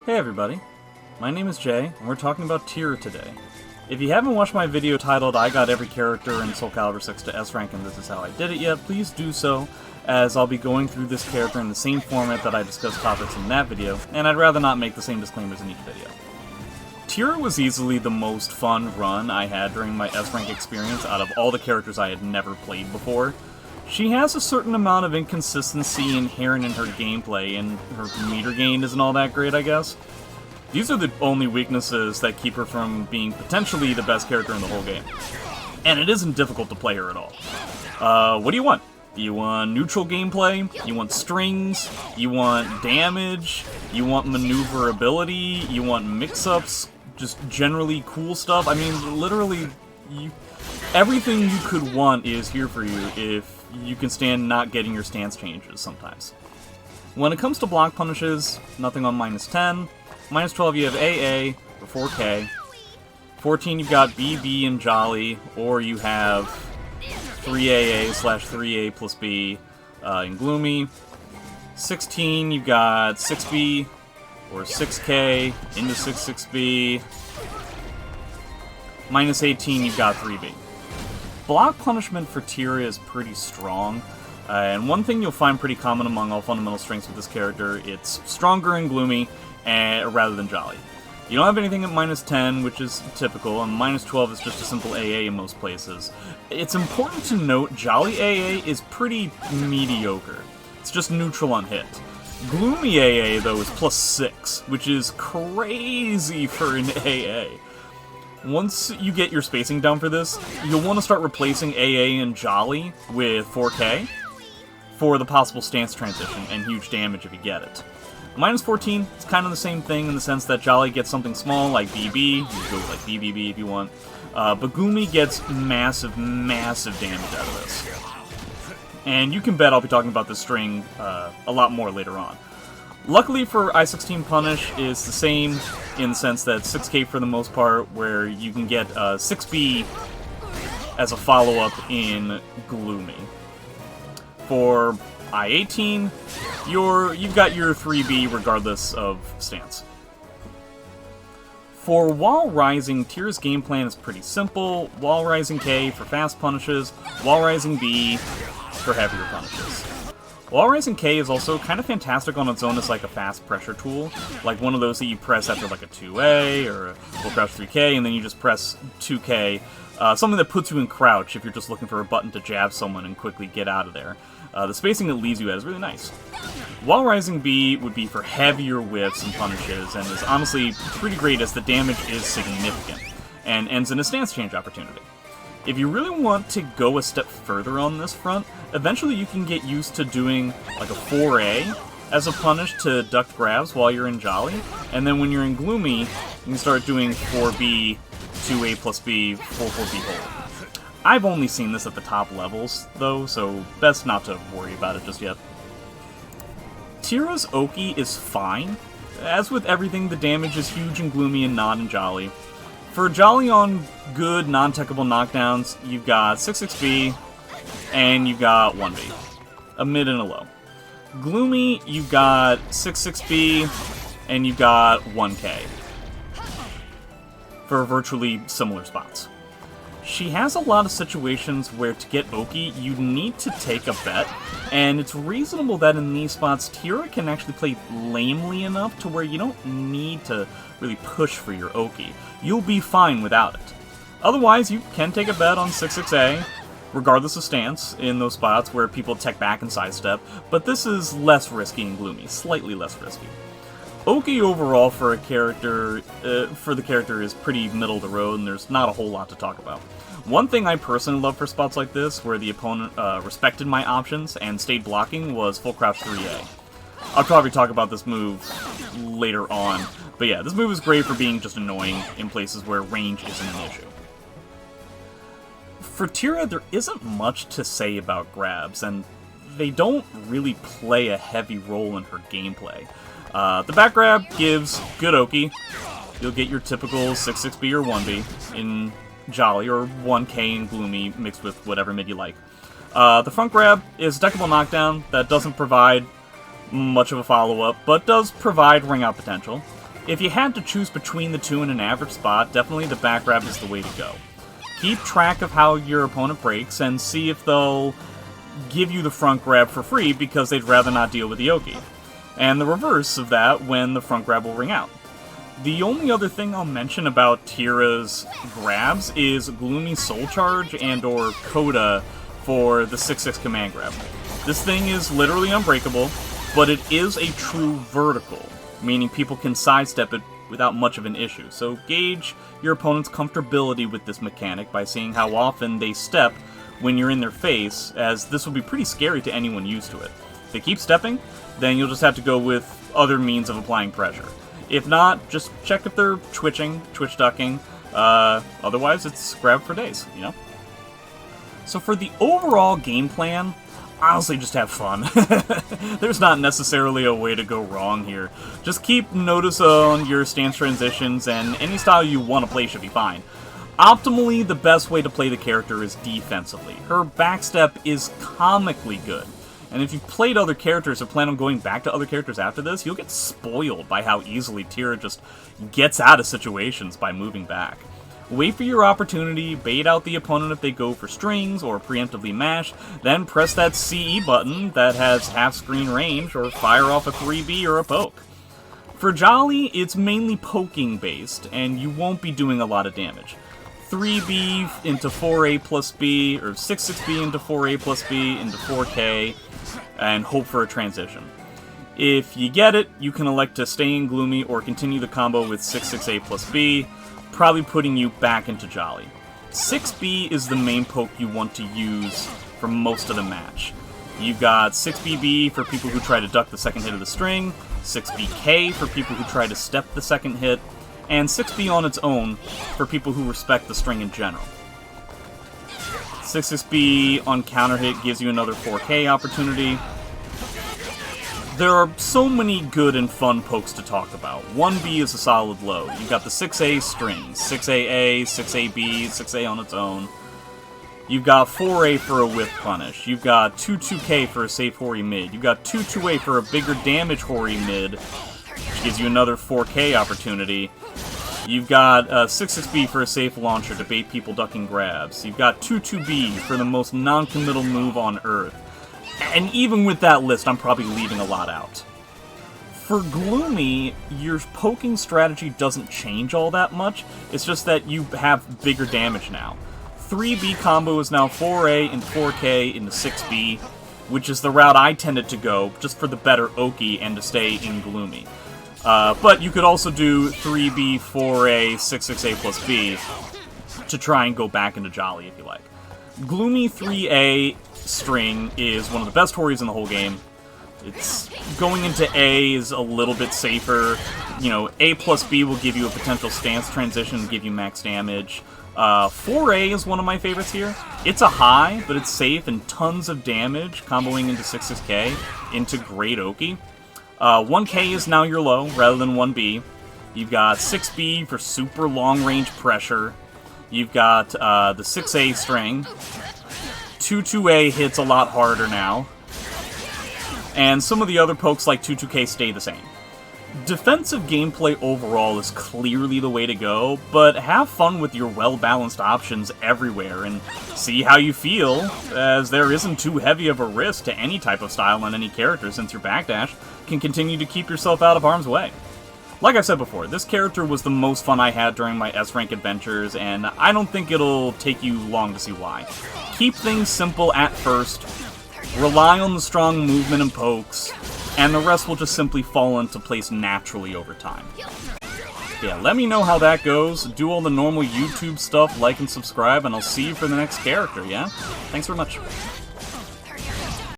Hey everybody, my name is Jay, and we're talking about Tira today. If you haven't watched my video titled I Got Every Character in Soul Calibur 6 to S rank and this is how I did it yet, please do so, as I'll be going through this character in the same format that I discussed topics in that video, and I'd rather not make the same disclaimers in each video. Tira was easily the most fun run I had during my S rank experience out of all the characters I had never played before. She has a certain amount of inconsistency inherent in her gameplay, and her meter gain isn't all that great, I guess. These are the only weaknesses that keep her from being potentially the best character in the whole game. And it isn't difficult to play her at all. What do you want? You want neutral gameplay? You want strings? You want damage? You want maneuverability? You want mix-ups? Just generally cool stuff? I mean, literally, everything you could want is here for you if you can stand not getting your stance changes sometimes. When it comes to block punishes, nothing on -10. -12 you have AA for 4K. 14 you've got BB and Jolly, or you have 3AA/3A plus B in Gloomy. 16 you've got 6B or 6K into 6B. -18 you've got 3B. Block punishment for Tira is pretty strong, and one thing you'll find pretty common among all fundamental strengths with this character, it's stronger in Gloomy rather than Jolly. You don't have anything at -10, which is typical, and -12 is just a simple AA in most places. It's important to note Jolly AA is pretty mediocre. It's just neutral on hit. Gloomy AA, though, is +6, which is crazy for an AA. Once you get your spacing down for this, you'll want to start replacing AA and Jolly with 4K for the possible stance transition and huge damage if you get it. -14, it's kind of the same thing in the sense that Jolly gets something small like BB, you can go like BBB if you want, but Gloomy gets massive damage out of this. And you can bet I'll be talking about this string a lot more later on. Luckily for I-16 Punish, it's the same in the sense that 6K for the most part, where you can get 6B as a follow-up in Gloomy. For I-18, you've got your 3B regardless of stance. For Wall Rising, Tira's game plan is pretty simple. Wall Rising K for fast punishes, Wall Rising B for heavier punishes. Wall Rising K is also kind of fantastic on its own as like a fast pressure tool, like one of those that you press after like a 2A or a full crouch 3K, and then you just press 2K, something that puts you in crouch if you're just looking for a button to jab someone and quickly get out of there. The spacing it leaves you at is really nice. Wall Rising B would be for heavier whiffs and punishes, and is honestly pretty great as the damage is significant, and ends in a stance change opportunity. If you really want to go a step further on this front, eventually you can get used to doing like a 4A as a punish to duck grabs while you're in Jolly, and then when you're in Gloomy, you can start doing 4B, 2A plus B, 4B hold. I've only seen this at the top levels, though, so best not to worry about it just yet. Tira's Oki is fine. As with everything, the damage is huge in Gloomy and not in Jolly. For Jolly on good, non-techable knockdowns, you've got 6B, and you've got 1B. A mid and a low. Gloomy, you've got 6B, and you've got 1K. For virtually similar spots. She has a lot of situations where to get Oki, you need to take a bet, and it's reasonable that in these spots, Tira can actually play lamely enough to where you don't need to really push for your Oki. You'll be fine without it. Otherwise, you can take a bet on 6A, regardless of stance, in those spots where people tech back and sidestep, but this is less risky in Gloomy, slightly less risky. Oki overall for the character is pretty middle of the road, and there's not a whole lot to talk about. One thing I personally love for spots like this, where the opponent respected my options and stayed blocking, was full crouch 3A. I'll probably talk about this move later on, but yeah, this move is great for being just annoying in places where range isn't an issue. For Tira, there isn't much to say about grabs, and they don't really play a heavy role in her gameplay. The back grab gives good Oki. You'll get your typical 6B or 1B in Jolly, or 1K in Gloomy, mixed with whatever mid you like. The front grab is a deckable knockdown that doesn't provide much of a follow-up, but does provide ring-out potential. If you had to choose between the two in an average spot, definitely the back grab is the way to go. Keep track of how your opponent breaks and see if they'll give you the front grab for free because they'd rather not deal with the Oki. And the reverse of that when the front grab will ring out. The only other thing I'll mention about Tira's grabs is Gloomy Soul Charge and or Coda for the 6-6 command grab. This thing is literally unbreakable, but it is a true vertical, meaning people can sidestep it without much of an issue. So gauge your opponent's comfortability with this mechanic by seeing how often they step when you're in their face, as this will be pretty scary to anyone used to it. If they keep stepping, then you'll just have to go with other means of applying pressure. If not, just check if they're twitching, twitch ducking. Otherwise, it's grab for days, you know? So for the overall game plan, honestly, just have fun. There's not necessarily a way to go wrong here. Just keep notice on your stance transitions, and any style you want to play should be fine. Optimally, the best way to play the character is defensively. Her backstep is comically good. And if you've played other characters or plan on going back to other characters after this, you'll get spoiled by how easily Tira just gets out of situations by moving back. Wait for your opportunity, bait out the opponent if they go for strings or preemptively mash, then press that CE button that has half-screen range or fire off a 3B or a poke. For Jolly, it's mainly poking based, and you won't be doing a lot of damage. 3B into 4A plus B, or 6-6B into 4A plus B into 4K, and hope for a transition. If you get it, you can elect to stay in Gloomy or continue the combo with 6-6A plus B, probably putting you back into Jolly. 6B is the main poke you want to use for most of the match. You've got 6BB for people who try to duck the second hit of the string, 6BK for people who try to step the second hit, and 6B on its own for people who respect the string in general. 6-6B on counter hit gives you another 4K opportunity. There are so many good and fun pokes to talk about. 1B is a solid low. You've got the 6A strings, 6AA, 6AB, 6A on its own. You've got 4A for a whiff punish. You've got 2-2K for a safe Hori mid. You've got 2-2A for a bigger damage Hori mid, which gives you another 4K opportunity. You've got 6-6B for a safe launcher to bait people ducking grabs. You've got 2-2B for the most non-committal move on Earth. And even with that list, I'm probably leaving a lot out. For Gloomy, your poking strategy doesn't change all that much. It's just that you have bigger damage now. 3B combo is now 4A and 4K into 6B, which is the route I tended to go, just for the better Oki and to stay in Gloomy. But you could also do 3B, 4A, 6-6A plus B to try and go back into Jolly if you like. Gloomy 3A string is one of the best Horis in the whole game. It's going into A is a little bit safer. You know, A plus B will give you a potential stance transition and give you max damage. 4A is one of my favorites here. It's a high, but it's safe and tons of damage, comboing into 6-6K into great Oki. 1K is now your low, rather than 1B. You've got 6B for super long-range pressure. You've got the 6A string. 2-2A hits a lot harder now. And some of the other pokes like 2-2K stay the same. Defensive gameplay overall is clearly the way to go, but have fun with your well-balanced options everywhere and see how you feel, as there isn't too heavy of a risk to any type of style on any character since your backdash can continue to keep yourself out of harm's way. Like I said before, this character was the most fun I had during my S-Rank adventures, and I don't think it'll take you long to see why. Keep things simple at first, rely on the strong movement and pokes, and the rest will just simply fall into place naturally over time. Yeah, let me know how that goes, do all the normal YouTube stuff, like and subscribe, and I'll see you for the next character, yeah? Thanks very much.